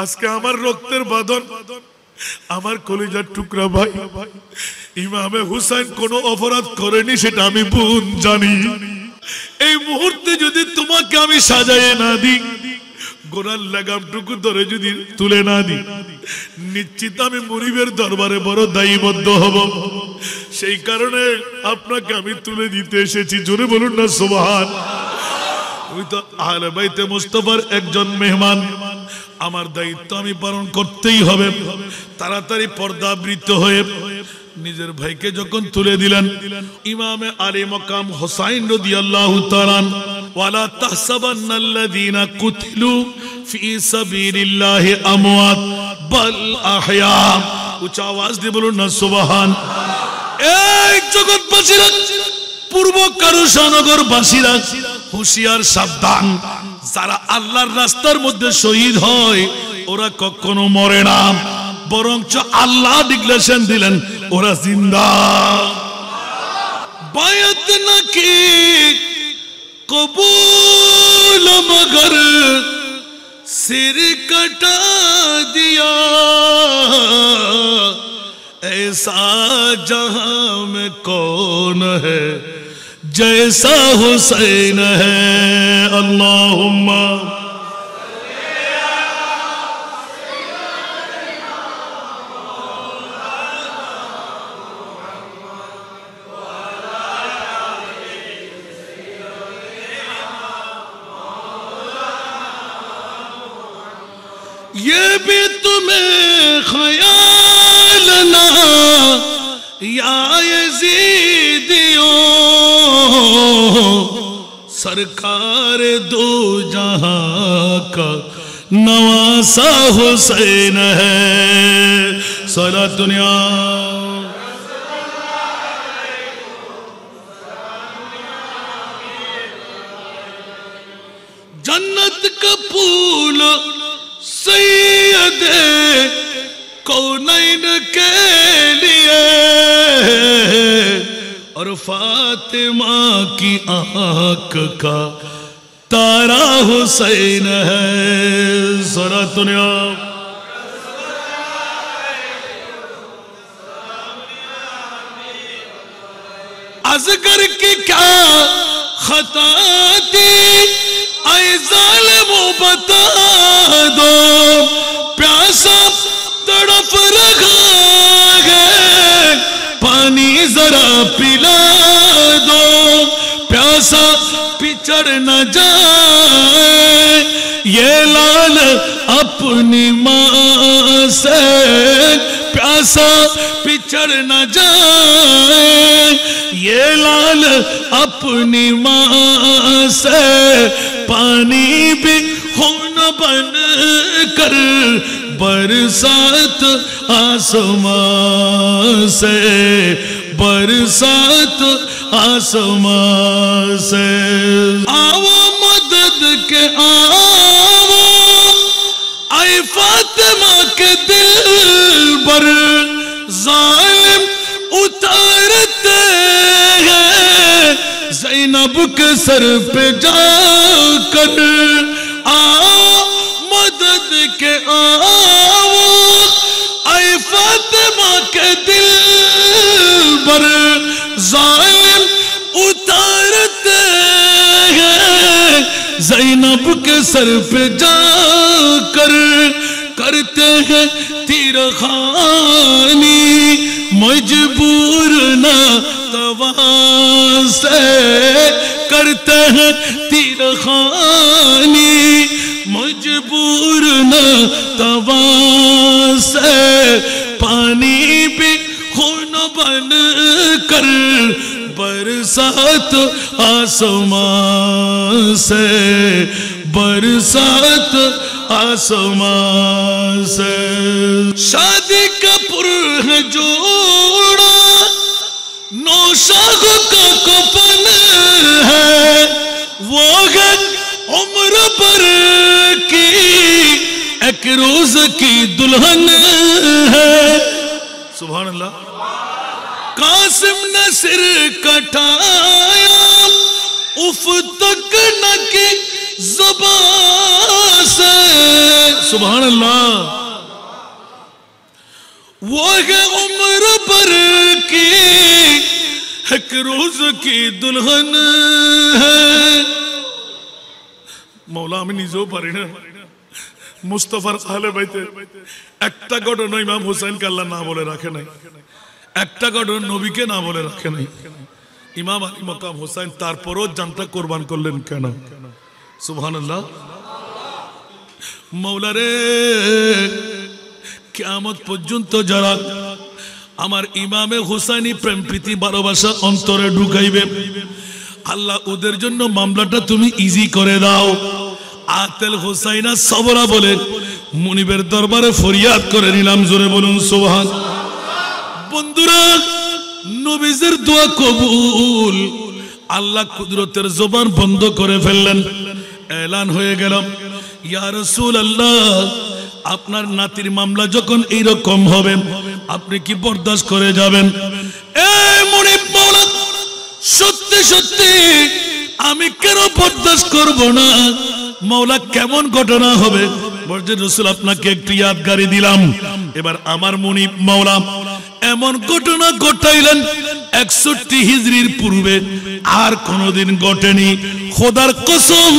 আজকে আমার রক্তের বাঁধন, আমার কলিজার টুকরা ভাই ইমামে হুসাইন কোনো অপরাধ করেনি, সেটা আমি বোন জানি। এই মুহূর্তে যদি তোমাকে আমি সাজায়ে না দিই, গোড়ার লাগামটুকু ধরে যদি তুলে না দিই, নিশ্চিত আমি মুনিবের দরবারে বড় দায়বদ্ধ হব। সেই কারণে আপনাকে আমি তুলে দিতে এসেছি। জোরে বলুন না সুবহান। ওই তো আহলে বাইতে মুস্তাফার একজন মেহমান, আমার দায়িত্ব আমি পালন করতেই হবে। তাড়াতাড়ি পর্দাবৃত হয়ে নিজের ভাইকে যখন তুলে দিলেন, ইমামে আলী মাকাম হুসাইন রাদিয়াল্লাহু তাআলা ওয়ালা তাহসাবান্নাল্লাযীনা কুতিলু ফি সাবিলিল্লাহি আমওয়াত বাল আহয়া। উচ্চ আওয়াজ দিয়ে বলুন না সুবহান। এই জগৎবাসীরা, পূর্ব কারুশানগর বাসীরা, হুঁশিয়ার সাবধান। যারা আল্লাহর রাস্তার মধ্যে শহীদ হয় ওরা কখনো মরে না, বরঞ্চ আল্লাহ ডিক্লারেশন দিলেন ওরা জিন্দা। বায়াত নাকি কবুল মগর सिर कटा दिया, ऐसा जहां में कौन है जैसा हुसैन है। अल्लाहुम्मा ये भी तुम्हें ख्याल ना या यजीदियों, सरकार दो जहां का नवासा हुसैन है। सारा दुनिया जन्नत का फूल सैयदे कौनैन के लिए और फातिमा की आंख का तारा हुसैन है। जरा दुनिया असगर की क्या खता थी, ऐ ज़ालिमों बता दो, प्यासा तड़प रखा है पानी जरा पिला दो, प्यासा पिछड़ न जाए ये लाल अपनी माँ से, प्यासा पिछड़ न जाए ये लाल अपनी माँ से, पानी भी खून बन कर बरसात आसमां से, बरसात आसमां से। आओ मदद के आओ, आए फातिमा के दिल पर जालिम उतारते हैं ज़ैनब के सर पे जाकर। आओ मदद के आओ, आए फातिमा के दिल पर जालिम उतारते हैं ज़ैनब के सर पे जाकर। करते हैं तीर खानी मजबूर ना तवा से, करते हैं तीर खानी मजबूर न तवा से, पानी भी खून बन कर बरसात आसमां से, बरसात आसमां से। शादी का पुर है जोड़ा, नौशाख का कफन है, वो है उम्र भर की एक रोज की दुल्हन है। सुभान अल्लाह। कासिम ने सिर कटाया, उफ तक न की ज़ुबान से सुभान अल्लाह वो है उम्र भर की एक रोज की दुल्हन है मौला আমি নিজেও পারি না মুস্তাফার আহলে বাইতে একটা ঘটনা ইমাম হুসাইনকে আল্লাহ না বলে রাখে নাই একটা ঘটনা নবীকে না বলে রাখে নাই ইমাম আলী মাকাম হুসাইন তারপরও জানটা কুরবান করলেন কেন সুবহানাল্লাহ মওলা রে কিয়ামত পর্যন্ত যারা আমার ইমামে হুসাইনি প্রেম প্রীতি ভালোবাসা অন্তরে ঢুকাইবে আল্লাহ ওদের জন্য মামলাটা তুমি ইজি করে দাও আতেল হুসাইনা সবরা বলে মুনিবের দরবারে ফরিয়াদ করে নিলাম জোরে বলুন সুবহান বন্ধুরা নবীজির দোয়া কবুল আল্লাহ কুদরতের জবান বন্ধ করে ফেললেন এলান হয়ে গেল ইয়া রাসূলুল্লাহ আপনার নাতির মামলা যখন এইরকম হবে আপনি কি বরদাস্ত করে যাবেন এই মুনিব মাওলা সত্যি সত্যি আমি কেন বরদাস্ত করব না মাওলা কেমন ঘটনা হবে বলতে রাসূল আপনাকে একটু ইয়াদগারি দিলাম এবার আমার মুনিব মাওলা এমন ঘটনা ঘটাইলেন 61 হিজরির পূর্বে আর কোনদিন ঘটেনি খোদার কসম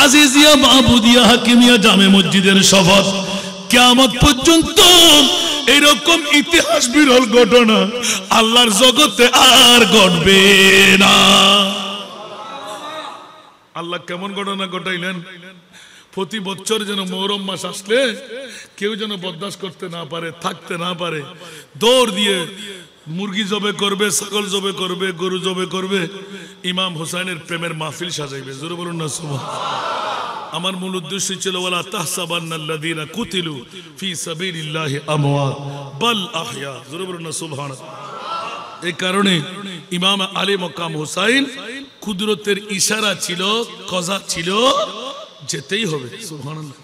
আজিজিয়া মাহবুদিয়া হাকিমিয়া জামে মসজিদের শপথ কিয়ামত পর্যন্ত এরকম ইতিহাস বিরল ঘটনা আল্লাহর জগতে আর ঘটবে না আল্লাহ কেমন ঘটনা ঘটাইলেন প্রতি বছর যেন মুহররম মাস আসলে কেউ যেন বরদাস্ত করতে না পারে থাকতে না পারে দৌড় দিয়ে মুরগি জবে করবে ছাগল জবে করবে গরু জবে করবে ইমাম হুসাইনের প্রেমের মাহফিল সাজাইবে জোরে বলুন না সুবহান আমার মূল উদ্দেশ্য ছিল ওয়ালা তাহসাবান্নাল্লাযীনা কুতিলু ফি সাবিলিল্লাহি আমওয়াত বাল আহইয়া জোরে বলুন না সুবহান এই কারণে ইমাম আলী মাকাম হুসাইন কুদরতের ইশারা ছিল কজা ছিল যেতেই হবে সুবহানাল্লাহ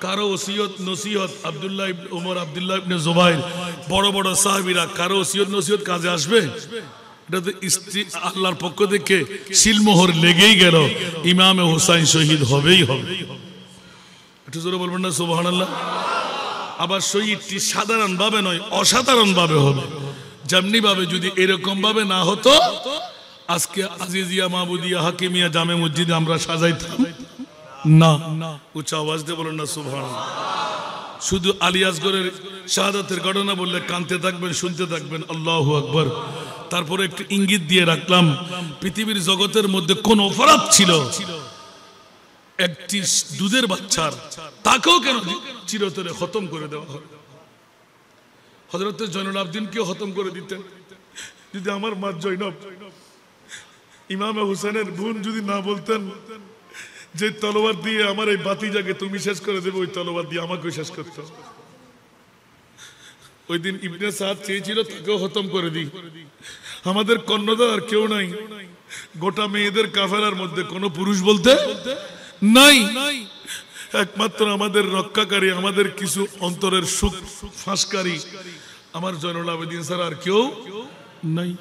কারো ওসিয়ত নসিহত আব্দুল্লাহ ইবনে ওমর আব্দুল্লাহ ইবনে জুবাইর বড় বড় সাহাবীরা কারো ওসিয়ত নসিহত কাজে আসবে এটা তো আল্লাহর পক্ষ থেকে সিলমোহর লেগেই গেল ইমামে হুসাইন শহীদ হবেই হবে একটু জোরে বলবেন না সুবহানাল্লাহ আবার শহীদটি সাধারণ ভাবে নয় অসাধারণ ভাবে হবে যেমনি ভাবে যদি এরকম ভাবে না হতো আজকে আজিজিয়া মাহবুদিয়া হাকিমিয়া জামে মসজিদে আমরা সাজাইতাম না উচ্চ আওয়াজ দিয়ে বলেন না সুবহানাল্লাহ শুধু আলিয়াসগড়ের শাহাদাতের ঘটনা বললে কানতে থাকবেন শুনতে থাকবেন আল্লাহু আকবার তারপরে একটু ইঙ্গিত দিয়ে রাখলাম পৃথিবীর জগতের মধ্যে কোন অপরাধ ছিল একটি দুধের বাচ্চার তাকেও কেন চিরতরে খতম করে দেওয়া হয় হযরত জয়নুল আবদিনকেও খতম করে দিতেন যদি আমার মা জয়নব ইমাম হুসাইনের বোন যদি না বলতেন যে তলোয়ার দিয়ে আমার এই বাতিজাকে তুমি শেষ করে দেবে ওই তলোয়ার দিয়ে আমাকে শেষ করতে ওই দিন ইবনে সাদ চেয়েছিল তাকেও খতম করে দিই আমাদের কর্ণধার আর কেউ নাই গোটা মেয়েদের কাফেলার মধ্যে কোনো পুরুষ বলতে নাই একমাত্র আমাদের রক্ষাকারী আমাদের কিছু অন্তরের সুখ ফাঁসকারী আমার জয়নুল আবেদিন স্যার আর কেউ নাই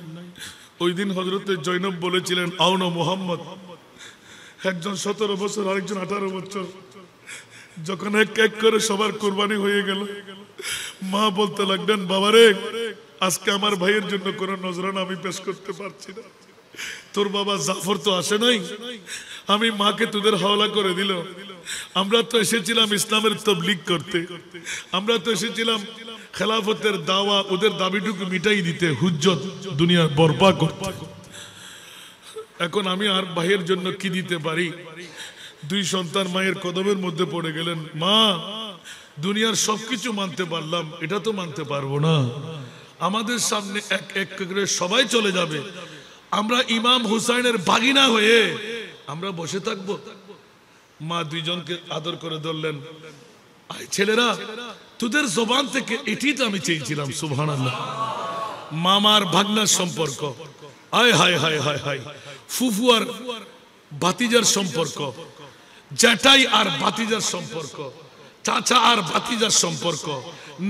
ওই দিন হযরত জয়নব বলেছিলেন আউনো মোহাম্মদ একজন 17 বছর আরেকজন 18 বছর যখন এক এক করে সবার কুরবানি হয়ে গেল মা বলতে লাগলেন বাবারে আজকে আমার ভাইয়ের জন্য কোনো নজরানা আমি পেশ করতে পারছি না তোর বাবা জাফর তো আসে নাই আমি মাকে তোদের হাওলা করে দিল আমরা তো এসেছিলাম ইসলামের তাবলীগ করতে আমরা তো এসেছিলাম খেলাফতের দাওয়া ওদের দাবিটুকু মিটাই দিতে হুজ্জত দুনিয়ার বরবাদ করতে এখন আমি আর ভাইয়ের জন্য কি দিতে পারি দুই সন্তান মায়ের কদমের মধ্যে পড়ে গেলেন মা দুনিয়ার সবকিছু মানতে পারলাম এটা তো মানতে পারবো না আমাদের সামনে এক এক করে সবাই চলে যাবে আমরা ইমাম হুসাইনের ভাগিনা হয়ে আমরা বসে থাকব মা দুইজনকে আদর করে ধরলেন আয় ছেলেরা তোদের জবান থেকে এটাই তো আমি চেয়েছিলাম সুবহানাল্লাহ মামার ভাগনার সম্পর্ক আয় হায় হায় হায় হায় ফুফু আর ভাতিজার সম্পর্ক জ্যাঠাই আর ভাতিজার সম্পর্ক চাচা আর ভাতিজার সম্পর্ক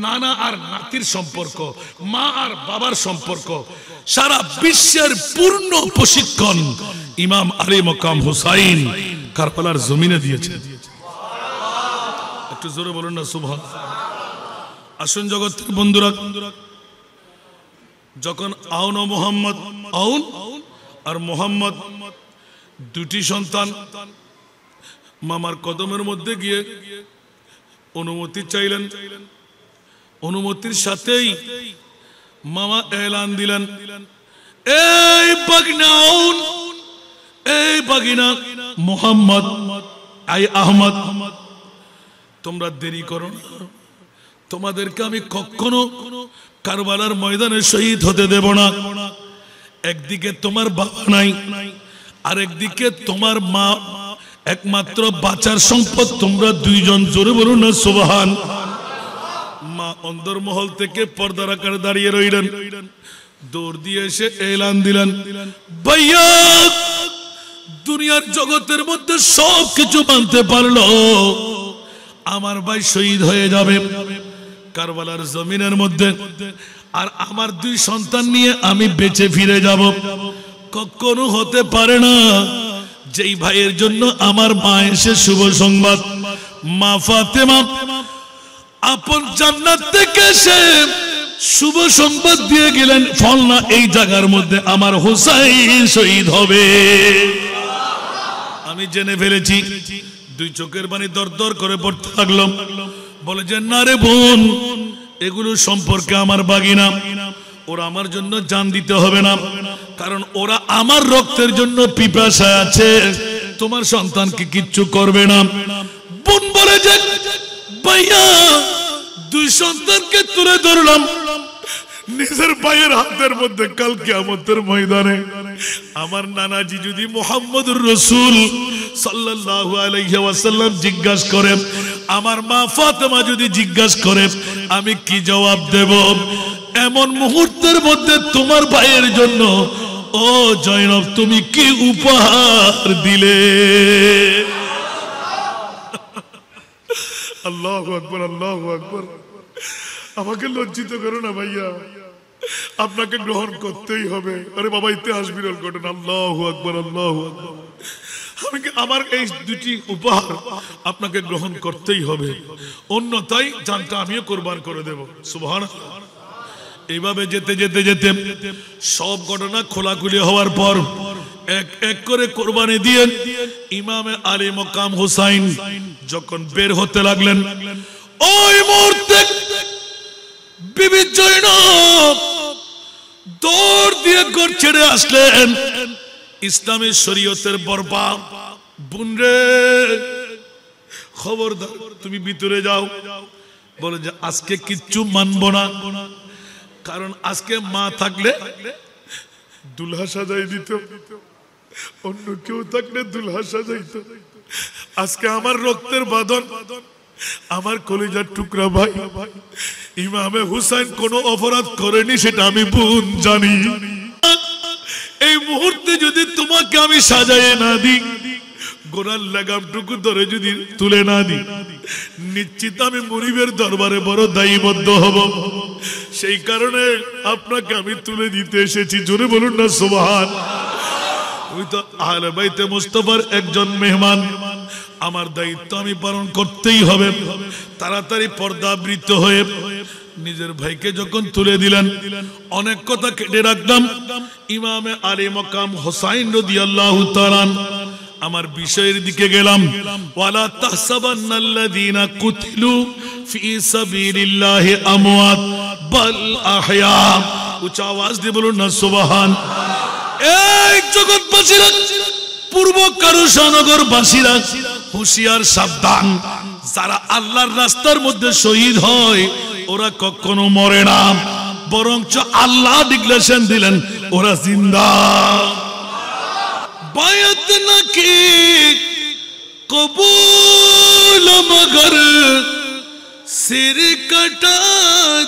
নানা আর নাতির সম্পর্ক মা আর বাবার সম্পর্ক সারা বিশ্বের পূর্ণ প্রশিক্ষণ ইমাম আলী মাকাম হুসাইন কারবালার জমিনে দিয়েছেন। একটু জোরে বলুন না সুবহান। আসুন জগতের বন্ধুরা, যখন আউন ও মোহাম্মদ, আউন আর মোহাম্মদ দুটি সন্তান মামার কদমের মধ্যে গিয়ে অনুমতি চাইলেন, অনুমতির সাথেই মামা এলান দিলেন, এই বাগিনা আউন, এই বাগিনা মোহাম্মদ, আই আহমদ, তোমরা দেরি করো না, তোমাদেরকে আমি কখনো কারবালার ময়দানে শহীদ হতে দেব না। একদিকে তোমার বাবা নাই, আর একদিকে তোমার মা, একমাত্র বাঁচার সম্পদ তোমরা দুইজন। জোরে বলুন না সুবহান। মা অন্দরমহল থেকে পর্দার আকারে দাঁড়িয়ে রইলেন, দৌড় দিয়ে এসে এলান দিলেন, ভাইয়া দুনিয়ার জগতের মধ্যে সব কিছু মানতে পারলো, আমার ভাই শহীদ হয়ে যাবে কারবালার জমিনের মধ্যে, আর আমার দুই সন্তান নিয়ে আমি বেঁচে ফিরে যাব। কখনো হতে পারে না। যেই ভাইয়ের জন্য আমার মা এসে শুভ সংবাদ, মা ফাতেমা আপন জান্নাত থেকে এসে শুভ সংবাদ দিয়ে গেলেন, ফলনা এই জায়গার মধ্যে আমার হুসাইন শহীদ হবে। আমি জেনে ফেলেছি। দুই চোখের পানি দরদর করে পড়তে লাগলাম। বলে যে না রে বোন, এগুলো সম্পর্কে আমার বাগিনা, ওরা আমার জন্য জান দিতে হবে না, কারণ ওরা আমার রক্তের জন্য পিপাসায় আছে, তোমার সন্তানকে কিচ্ছু করবে না। বোন বলে যে ভাইয়া দুই সন্তানকে তুলে ধরলাম নিজের ভাইয়ের হাতের মধ্যে, কাল কিয়ামতের ময়দানে আমার নানাজি যদি মুহাম্মদুর রাসূল সাল্লাল্লাহু আলাইহি ওয়াসাল্লাম জিজ্ঞাসা করে, আমার মা ফাতেমা যদি জিজ্ঞাসা করে, আমি কি জবাব দেব? এমন মুহূর্তের মধ্যে তোমার ভাইয়ের জন্য ও জয়নব তুমি কি উপহার দিলে? আল্লাহু আকবার, আল্লাহু আকবার। আমাকে লজ্জিত করো না ভাইয়া, আপনাকে গ্রহণ করতেই হবে। আরে বাবা, ইতিহাস বিরল ঘটনা। আল্লাহু আকবার, আল্লাহু আকবার। আমার এই দুটি উপহার আপনাকে গ্রহণ করতেই হবে, অন্যথায় জানটা আমিও কোরবান করে দেব। সুবহানাল্লাহ। এইভাবে যেতে যেতে যেতে সব ঘটনা খোলাখুলি হওয়ার পর এক এক করে কোরবানি দিয়ে ইমামে আলী মকাম হুসাইন যখন বের হতে লাগলেন, ওই মুহূর্তে বিবি জয়নব দৌড় দিয়ে ঘর ছেড়ে আসলেন। ইসলামী শরীয়তের বরবা, বুনরে খবরদার তুমি ভিতরে যাও। বলে যে আজকে কিচ্ছু মানবো না, কারণ আজকে মা থাকলে দুলহা সাজাই দিত, অন্য কেউ থাকলে দুলহা সাজাইত। আজকে আমার রক্তের বাঁধন, আমার কলিজার টুকরা ভাই ইমামে হুসাইন কোনো অপরাধ করেনি, সেটা আমি বোন জানি। এই মুহূর্তে যদি তোমাকে আমি সাজায় না দিই, গোড়ার লাগামটুকু ধরে যদি তুলে না দিই, নিশ্চিত আমি মুনিবের দরবারে বড় দায়বদ্ধ হব। সেই কারণে আপনাকে আমি তুলে দিতে এসেছি। জোরে বলুন না সুবহান। ওই তো আহলে বাইতে মুস্তাফার একজন মেহমান, আমার দায়িত্ব আমি পালন করতেই হবে। তাড়াতাড়ি পর্দাবৃত হয়ে নিজের ভাইকে যখন তুলে দিলেন, অনেক কথা কেটে রাখলাম। ইমামে আলী মকাম হুসাইন রাদিয়াল্লাহু তাআলা আমার বিষয়ের দিকে গেলাম। ওয়ালা তাহসাবান্নাল্লাযীনা কুতিলু ফি সাবিলিল্লাহি আমওয়াত বাল আহয়া। উচ্চ আওয়াজ দিয়ে বলুন না সুবহান। এই জগৎবাসীরা, পূর্ব কারুশানগর বাসীরা হুঁশিয়ার, সাবধান। যারা আল্লাহর রাস্তার মধ্যে শহীদ হয় ওরা কখনো মরে না, বরঞ্চ আল্লাহ ডিক্লেরেশন দিলেন ওরা জিন্দা। बायत न की कबूल मगर सिर कटा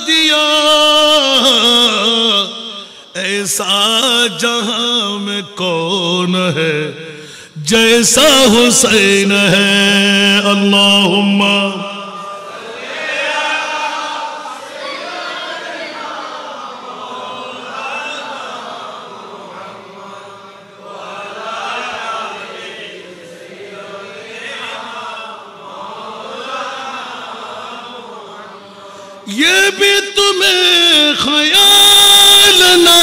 दिया, ऐसा जहां में कौन है जैसा हुसैन है। अल्लाहुम्मा ये भी तुम्हें ख्याल ना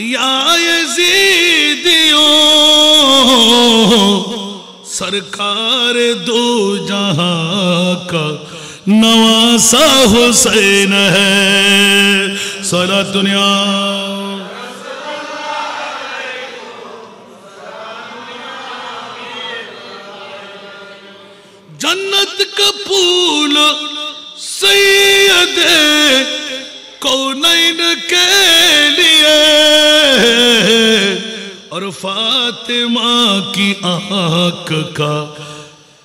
या यजीदियों सरकार दो जहां का नवासा हुसैन है सारा दुनिया जन्नत का फूल सैयदे कौनैन के लिए और फातिमा की आंख का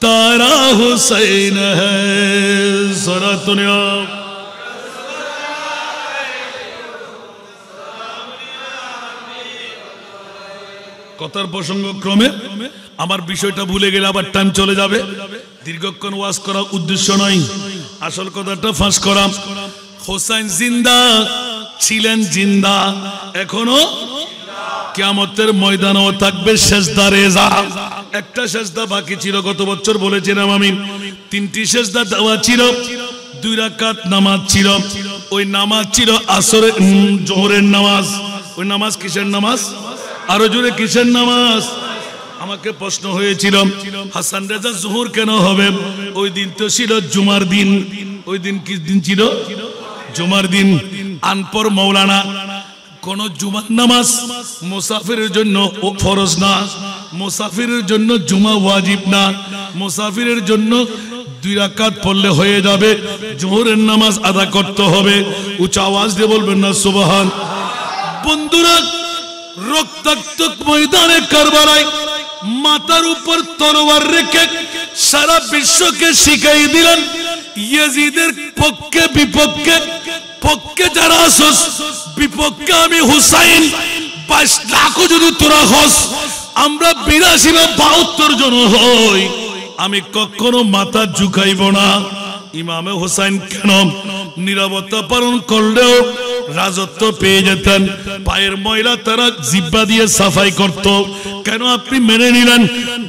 तारा हुसैन है सारा दुनिया কথার প্রসঙ্গ ক্রমে আমার বিষয়টা ভুলে গেলে আবার টাইম চলে যাবে দীর্ঘক্ষণ ওয়াজ করা উদ্দেশ্য নয় আসল কথাটা ফাঁস করা হোসেন জিন্দা ছিলেন জিন্দা এখনো কিয়ামতের ময়দানেও থাকবে সেজদা রেজা একটা সেজদা বাকি ছিল গত বছর বলেছিলাম আমি তিনটি সেজদা দেওয়া ছিল 2 রাকাত নামাজ ছিল ওই নামাজ ছিল আসরের জোহরের নামাজ ওই নামাজ কিসের নামাজ আরো জোরে কিসের নামাজ আমাকে প্রশ্ন হয়েছিল হাসান রেজা জোহর কেন হবে ওই দিন তো ছিল জুমার দিন ওই দিন কি দিন ছিল জুমার দিন আনপর মাওলানা কোন জুমার নামাজ মুসাফিরের জন্য ফরজ না মুসাফিরের জন্য জুমা ওয়াজিব না মুসাফিরের জন্য 2 রাকাত পড়লে হয়ে যাবে জোহরের নামাজ আদা করতে হবে উচ্চ আওয়াজ দিয়ে বলবেন না সুবহান বন্ধুরা রক্তাক্ত ময়দানে কারবালায় মাথার উপর তরবার রেখে সারা বিশ্বকে শিখাই দিলেন ইয়াজিদের পক্ষে বিপক্ষে পক্ষে যারা আসস বিপক্ষে আমি হুসাইন 22 লাখ যদি তোরা হস আমরা 82 বা 72 জন হই আমি কখনো মাথা ঝুঁকাইব না ইমামে হুসাইন কেন নীরবতা পালন করলেও রাজত্ব পেয়ে যেতেন পায়ের ময়লা তারা জিহ্বা দিয়ে সাফাই করত কেন আপনি মেনে নিলেন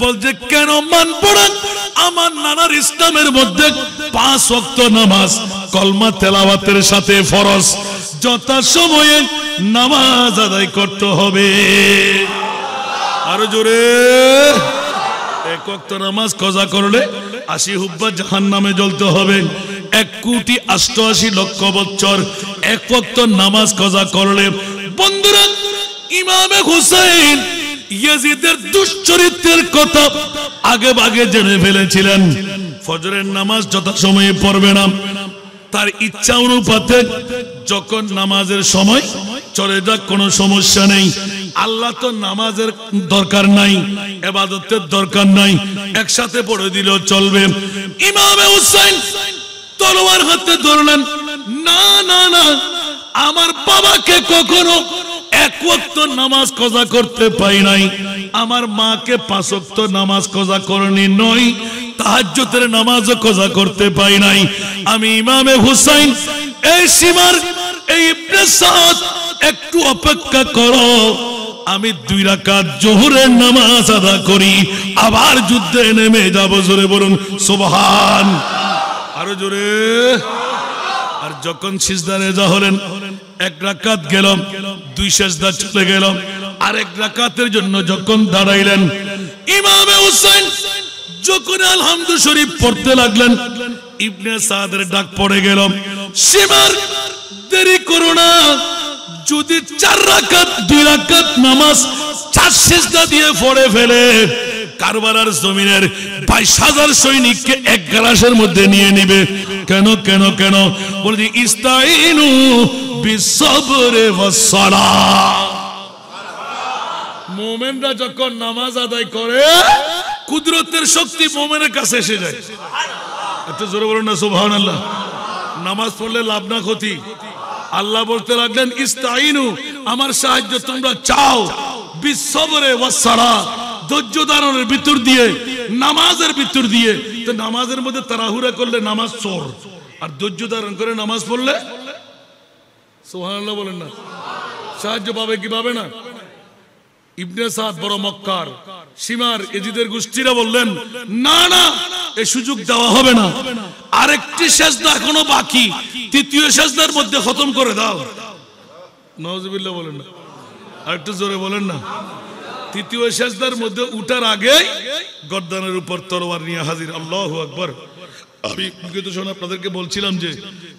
বলছে কেন মানব না আমার নানার ইসলামের মধ্যে 5 ওয়াক্ত নামাজ কলমা তেলাওয়াতের সাথে ফরজ যথা সময়ে নামাজ আদায় করতে হবে আরো জোরে 1 ওয়াক্ত নামাজ কাজা করলে 80 হুব্বা জাহান্নামে জ্বলতে হবে 1,88,00,000 বছর 1 ওয়াক্ত নামাজ কাজা করলে বন্ধুরা ইমামে হুসাইন ইয়াজিদের দুশ্চরিত্রের কথা আগে ভাগে জেনে ফেলেছিলেন ফজরের নামাজ যথা সময়ে পড়বে না তার ইচ্ছা অনুপাতে যখন নামাজের সময় চলে যাক কোনো সমস্যা নেই আল্লাহ তো নামাজের দরকার নাই ইবাদতের দরকার নাই একসাথে পড়ে দিলেও চলবে ইমামে হুসাইন তলোয়ার হাতে ধরলেন না না না আমার বাবাকে কখনো 1 ওয়াক্ত নামাজ কাজা করতে পাই নাই আমার মাকে 5 ওয়াক্ত নামাজ কাজা করনি নয় তাহাজ্জুদের নামাজও কাজা করতে পাই নাই আমি ইমামে হুসাইন এই সীমার এই ইবনে সাদ একটু অপেক্ষা করো আমি 2 রাকাত জোহরের নামাজ আদা করি আবার যুদ্ধে নেমে যাব জোরে বলুন সুবহান আরো জোরে আর যখন সিজদা রেজা হলেন 1 রাকাত গেল 2 সিজদা চলে গেল আর 1 রাকাতের জন্য যখন দাঁড়াইলেন ইমামে হুসাইন যখন আলহামদু শরীফ পড়তে লাগলেন ইবনে সাদের ডাক পড়ে গেল সীমার দেরি করো না যদি 4 রাকাত 2 রাকাত নামাজ 4 সিজদা দিয়ে পড়ে ফেলে কারবালার জমিনের 22,000 সৈনিককে এক গ্লাসের মধ্যে নিয়ে নেবে কেন কেন কেন বলছি ইস্তাইনু বিসবরে ওয়াসসালাহ মুমিনরা যখন নামাজ আদায় করে কুদরতের শক্তি মুমিনের কাছে এসে যায় একটু জোরে বলুন না সুবহানাল্লাহ নামাজ পড়লে লাভ না ক্ষতি আল্লাহ বলতে লাগলেন ইস্তাইনু আমার সাহায্য তোমরা চাও বিসবরে ওয়াসসালাহ ধৈর্য ধারণের ভিতর দিয়ে নামাজের ভিতর দিয়ে তো নামাজের মধ্যে তাড়াহুড়া করলে নামাজ চোর আর ধৈর্য ধারণ করে নামাজ পড়লে সুবহানাল্লাহ বলেন না সাহায্য পাবে কি পাবে না ইবনে সাদ বড় মক্কার সীমার এজিদের গোষ্ঠীরা বললেন, না না, এই সুযোগ দেওয়া হবে না, আরেকটি সেজদা এখনো বাকি, তৃতীয় সেজদার মধ্যে খতম করে দাও। নাউজুবিল্লাহ বলেন না, আরেকটু জোরে বলেন না। তৃতীয় সেজদার মধ্যে উঠার আগে গর্দানের উপর তরোয়ার নিয়ে হাজির। আল্লাহু আকবার। আমি বিগত সময় আপনাদেরকে বলছিলাম যে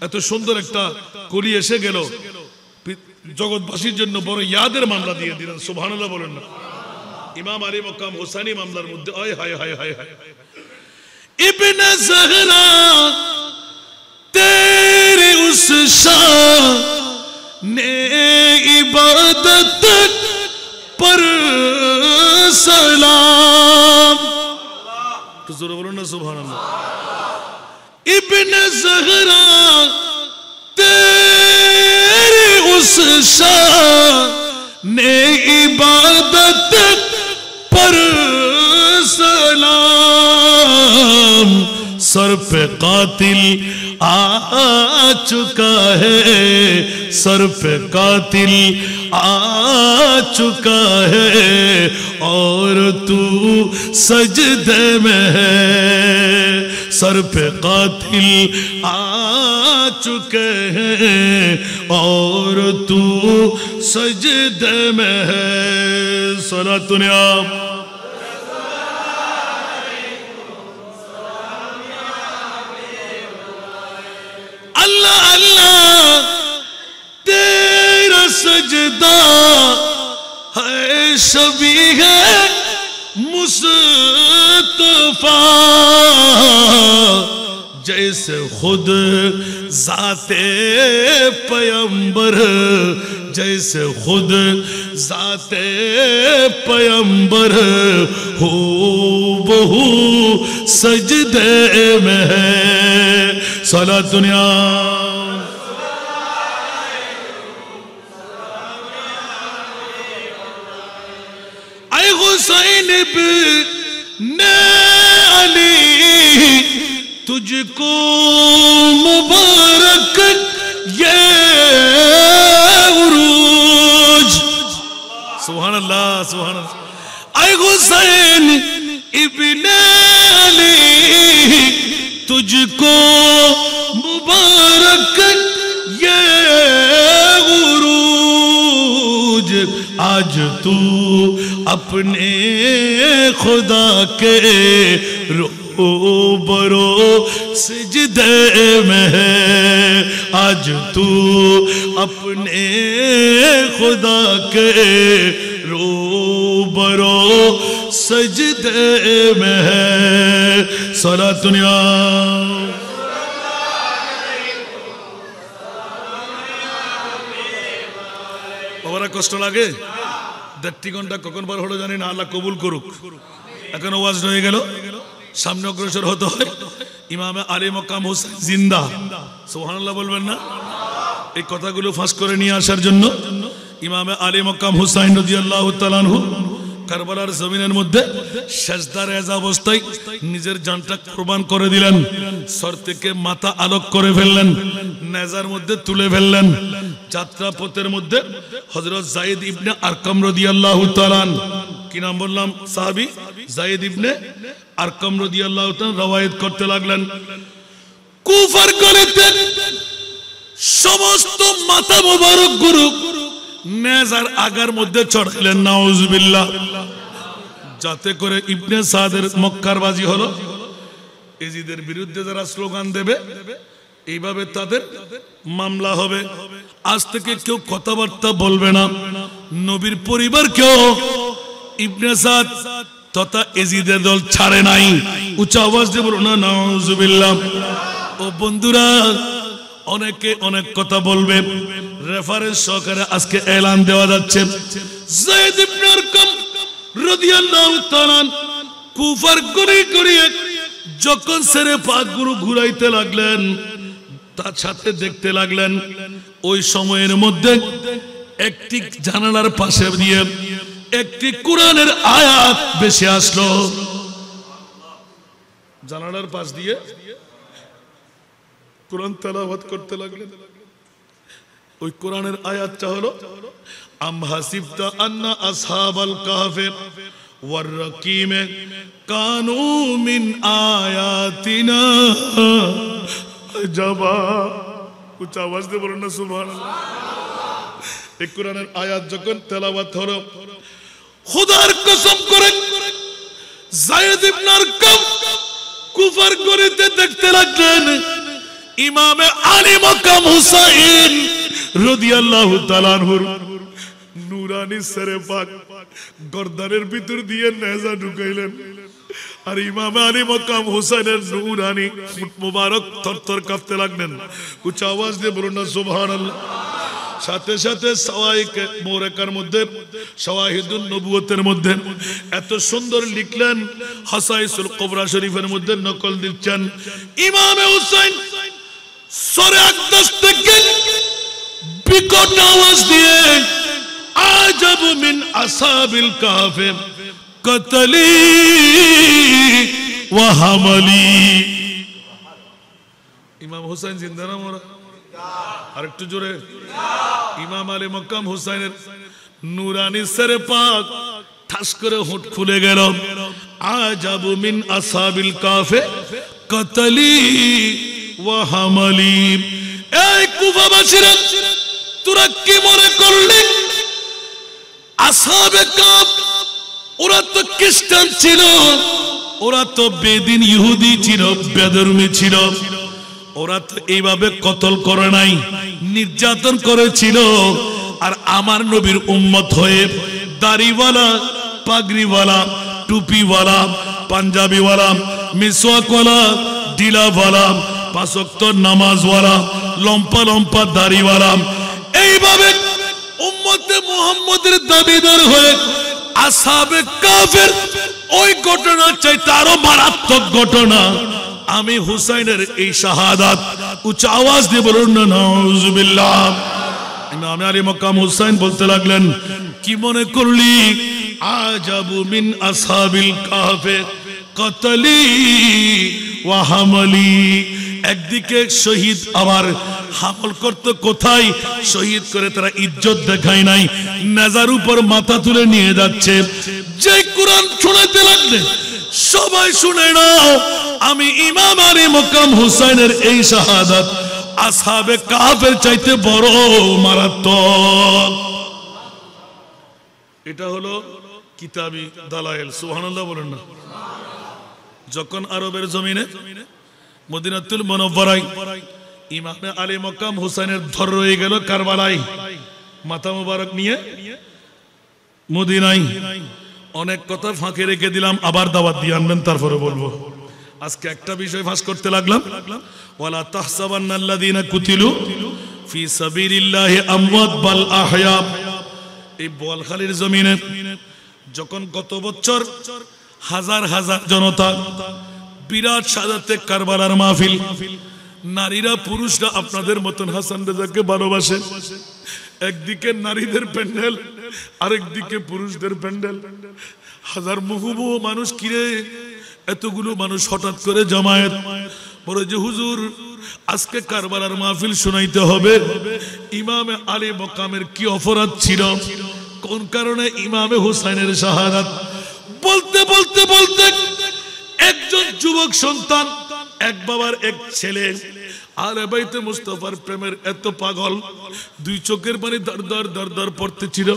এত সুন্দর একটা কলি এসে গেল, জগৎবাসীর জন্য বড় ইয়াদের মামলা দিয়ে দিলেন। সুবহানাল্লাহ বলেন না। ইমাম আলী মকাম হোসাইনি মামলার মধ্যে আয় হায় হায় হায় হায় ইবনে ज़हरा तेरे उस शान इबादत पर सलाम। तो जोर बोलो ना सुभानअल्लाह। इब्ने ज़हरा तेरे उस शान इबादत पर सलाम। सर पे कातिल आ चुका है, सर पे कातिल आ चुका है और तू सजदे में है। सर पे कातिल आ चुके हैं और तू सजदे में है। सलातुन या अल्लाह अल्लाह तेरा सजदा है शबी है मुस्तफा। जैसे खुद जाते पैगंबर, जैसे खुद जाते पैगंबर हो बहु सजदे में है। सला दुनिया ऐ हुसैन इब्ने अली तुझको मुबारक ये उरूज। सुभान अल्लाह सुभान अल्लाह। ऐ हुसैन इब्ने अली तुझको मुबारक ये उरूज। आज तू अपने खुदा के रूबरू सिजदे में है। आज तू अपने खुदा के रूबरू सजदे में है। सलातुन या বাবারা কষ্ট লাগে। 1.5 ঘন্টা কখন বার হলো জানি না, আল্লাহ কবুল করুক। এখন ওয়াজ হয়ে গেল, সামনে অগ্রসর হতে হয়। ইমামে আলী মকাম হোসেন জিন্দা। সুবহানাল্লাহ বলবেন না? এই কথাগুলো ফাঁস করে নিয়ে আসার জন্য ইমামে আলী মকাম হুসাইন রাদিয়াল্লাহু তাআলা আনহু কারবালার জমিনের মধ্যে সেজদার এজা অবস্থায় নিজের জানটা কুরবান করে দিলেন। সর থেকে মাথা আলোক করে ফেললেন, নেজার মধ্যে তুলে ফেললেন। যাত্রা পথের মধ্যে হযরত যায়েদ ইবনে আরকাম রাদিয়াল্লাহু তাআলা, কি নাম বললাম সাহাবী? যায়েদ ইবনে আরকাম রাদিয়াল্লাহু তাআলা রওয়ায়াত করতে লাগলেন, কুফার গলিতে সমস্ত মাথা মোবারক গুরু নেজার আগার মধ্যে চড়াইলেন। নাউজুবিল্লাহ। যাতে করে ইবনে সাদের মক্কার বাজি হলো। এজিদের বিরুদ্ধে যারা স্লোগান দেবে এইভাবে তাদের মামলা হবে। আজ থেকে কেউ কথাবার্তা বলবে না। নবীর পরিবার কেউ ইবনে সাদ তথা এজিদের দল ছাড়ে নাই। উচ্চ আওয়াজ দিয়ে বলুন না নাউজুবিল্লাহ। ও বন্ধুরা, অনেকে অনেক কথা বলবে, রেফারেন্স সহকারে আজকে এলান দেওয়া যাচ্ছে। যায়েদ ইবনে আরকাম রাদিয়াল্লাহু তাআলা কুফার গড়ি গড়িয়ে যখন সেরে পাক গুরু ঘুরাইতে লাগলেন, তার সাথে দেখতে লাগলেন ওই সময়ের মধ্যে একটি জানালার পাশে দিয়ে একটি কোরআনের আয়াত ভেসে আসলো। জানালার পাশ দিয়ে কোরআন তেলাওয়াত করতে লাগলেন। ওই কোরআনের আয়াতটা হলো আম হাসিবতা আন্না আসহাবাল কাহফে ওয়ার রাকিম কানু মিন আয়াতিনা আজাবা। কুছ আওয়াজ দিয়ে বলুন না সুবহানাল্লাহ। এই কোরআনের আয়াত যখন তেলাওয়াত হলো, খোদার কসম করে যায়েদ ইবনে আরকাম কুফার করিতে দেখতে লাগলেন ইমামে আলী মাকাম হুসাইন রাদিয়াল্লাহু তাআলা আনহুর নুরানি সরে পাক গর্দানের ভিতর দিয়ে নেজা ঢুকাইলেন, আর ইমামে আলী মাকাম হুসাইনের নুরানি মুবারক থরথর কাঁপতে লাগলেন। উচ্চ আওয়াজ দিয়ে বলুন না সুবহানাল্লাহ। সাথে সাথে সাওয়াইকে মুরাকার মধ্যে শাওয়াহিদুন নবুয়তের মধ্যে এত সুন্দর লিখলেন, হাসাইসুল কুবরা শরীফের মধ্যে নকল দিচ্ছেন, ইমামে হুসাইন সরে আকদাস থেকে বিকট আওয়াজ দিয়ে আজাব মিন আসহাবিল কাহফে কতলি ওয়া হামালি। ইমাম হুসাইন জিন্দা না মোরা? আরেকটু জোরে। ইমাম আলী মাকাম হুসাইনের নুরানি সরে পাক ঠাস করে হোঁট খুলে গেল, আজাবু মিন আসহাবিল কাহফে কতলি ওয়া হামালি। এই কুফাবাসীরা, তোরা কি মনে করলি আসহাবে কাহফ ওরা তো খ্রিস্টান ছিল, ওরা তো বেদিন ইহুদি ছিল, বেধর্মী ছিল, ওরা তো এইভাবে কতল করে নাই, নির্যাতন করেছিল। আর আমার নবীর উম্মত হয়ে দাড়িওয়ালা, পাগড়িওয়ালা, টুপিওয়ালা, পাঞ্জাবিওয়ালা, মিসওয়াকওয়ালা, ডিলাওয়ালা, পাঁচ ওয়াক্ত নামাজওয়ালা, লম্পা লম্পা দাড়িওয়ালা, এইভাবে উম্মতে মুহাম্মদের দাবিদার হয়ে আসহাবে কাহফের ওই ঘটনা চাইতে আরো মারাত্মক ঘটনা আমি হুসাইনের এই শাহাদাত। উচ্চ আওয়াজ দিয়ে বলুন না নাউজুবিল্লাহ। ইমাম আলী মাকাম হুসাইন বলতে লাগলেন, কি মনে করলি আজাবু মিন আসহাবিল কাহফে কতলি ওয়া হামালি। একদিকে শহীদ আবার হামল করতে কোথায়, শহীদ করে তারা ইজ্জত দেখায় নাই, নেজার উপর মাথা তুলে নিয়ে যাচ্ছে। যে কোরআন শোনাতে লাগলে সবাই শুনে নাও, আমি ইমাম আলী মাকাম হুসাইনের এই শাহাদাত আসহাবে কাহফের চাইতে বড় মারাত্মক। এটা হলো কিতাবি দালায়েল। সুবহানাল্লাহ বলেন না। যখন আরবের জমিনে মদিনাতুল মুনাওয়ারায় ইমামে আলী মাকাম হুসাইনের ধর রয়ে গেল কারবালায়, মাথা মুবারক নিয়ে মদিনায়। অনেক কথা ফাঁকে রেখে দিলাম, আবার দাওয়াত দিয়ে আনবেন, তারপরে বলবো। আজকে একটা বিষয় ফাঁস করতে লাগলাম, ওয়ালা তাহসাবান্নাল্লাযীনা কুতিলু ফি সাবিলিল্লাহি আমওয়াত বাল আহয়া। এই বোয়ালখালীর জমিনে যখন গত বছর হাজার হাজার জনতা বিরাট সাজাতে কারবালার মাহফিল, নারীরা পুরুষরা আপনাদের মতন হাসান রেজাকে ভালোবাসে, একদিকে নারীদের প্যান্ডেল, আরেকদিকে পুরুষদের প্যান্ডেল, হাজার মুহুবু মানুষ, কিরে এতগুলো মানুষ হঠাৎ করে জমায়েত। বলে যে হুজুর আজকে কারবালার মাহফিল শোনাইতে হবে, ইমামে আলী মাকামের কি অপরাধ ছিল, কোন কারণে ইমামে হুসাইনের শাহাদাত। বলতে বলতে বলতে একজন যুবক সন্তান, এক বাবার এক ছেলে, আলে বাইতে মুস্তাফার প্রেমের এত পাগল, দুই চোখের পানি দর দর দর দর পড়তেছিল,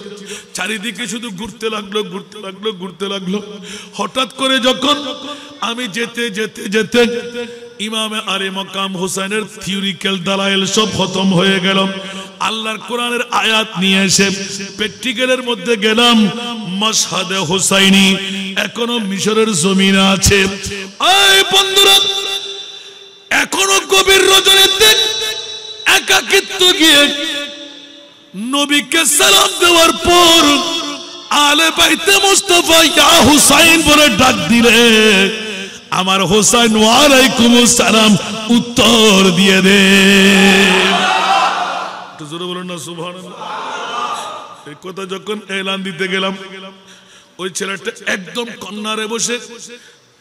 চারিদিকে শুধু ঘুরতে লাগলো ঘুরতে লাগলো ঘুরতে লাগলো। হঠাৎ করে যখন আমি যেতে যেতে যেতে ইমামে আলী মাকাম হুসাইনের থিওরিক্যাল দালাইল সব খতম হয়ে গেল, আল্লাহর কোরআনের আয়াত নিয়ে এসে প্র্যাকটিক্যালের মধ্যে গেলাম। মাশহাদে হুসাইনি এখনো মিশরের জমিনে আছে। এই বন্ধুরা, এখনো গভীর রজনীতে একাকিত্ব গিয়ে নবীকে সালাম দেওয়ার পর আলে বাইতে মুস্তাফা ইয়া হুসাইন বলে ডাক দিলে আমার হুসাইন ওয়ালাইকুমুস সালাম উত্তর দিয়ে দে। একটু জোরে বলুন না সুবহানাল্লাহ। এই কথা যখন এলান দিতে গেলাম, ওই ছেলেটা একদম কন্নারে বসে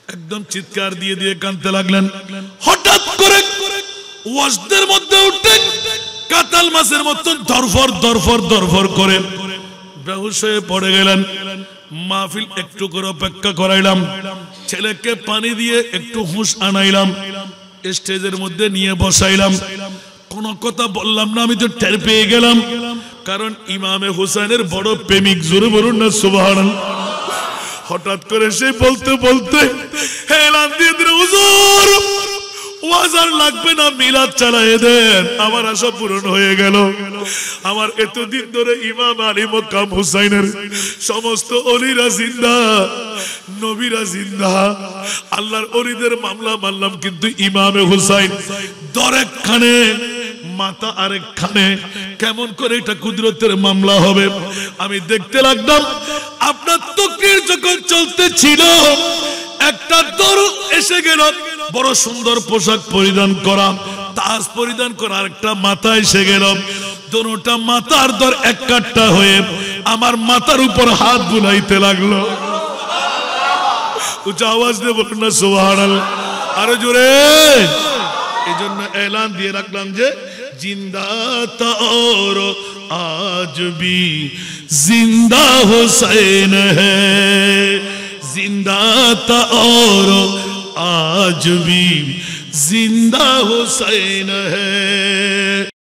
একদম চিৎকার দিয়ে দিয়ে কাঁদতে লাগলেন। হঠাৎ করে ওয়াজদের মধ্যে উঠে কাতাল মাছের মতন ধরফর ধরফর ধরফর করে বেহুশ হয়ে পড়ে গেলেন। মাহফিল একটু করে অপেক্ষা করাইলাম, ছেলেকে পানি দিয়ে একটু হুঁশ আনাইলাম, স্টেজের মধ্যে নিয়ে বসাইলাম। কোনো কথা বললাম না, আমি তো টের পেয়ে গেলাম, কারণ ইমামে হুসাইনের বড় প্রেমিক। জোরে বলুন না সুবহানাল্লাহ। হঠাৎ করে সে বলতে বলতে এলান দিয়ে দিল, হুজুর ওয়াজ আর লাগবে না, মিলাদ চালায়ে দেন, আমার আশা পূরণ হয়ে গেল। আমার এতদিন ধরে ইমাম আলী মক্কাম হুসাইনের সমস্ত ওলিরা জিন্দা, নবীরা জিন্দা, আল্লাহর ওলিদের মামলা মানলাম, কিন্তু ইমামে হুসাইন দরেক খানে মাথা আরেক খানে, কেমন করে এটা কুদরতের মামলা হবে? আমি দেখতে লাগলাম আপনার তকরীর যখন চলতেছিল, একটা দর এসে গেল, বড় সুন্দর পোশাক পরিধান করা, তাজ পরিধান করা, আরেকটা মাথা এসে গেল, দুটোটা মাথার দর এক কাট্টা হয়ে আমার মাথার উপর হাত বুলাইতে লাগলো। উচ্চ আওয়াজ দিয়ে বলুন না সুবহানাল্লাহ, আরো জোরে। এই জন্য এলান দিয়ে রাখলাম যে জিন্দা তা और आज भी जिंदा हुसैन है, जिंदा था और आज भी जिंदा हुसैन है।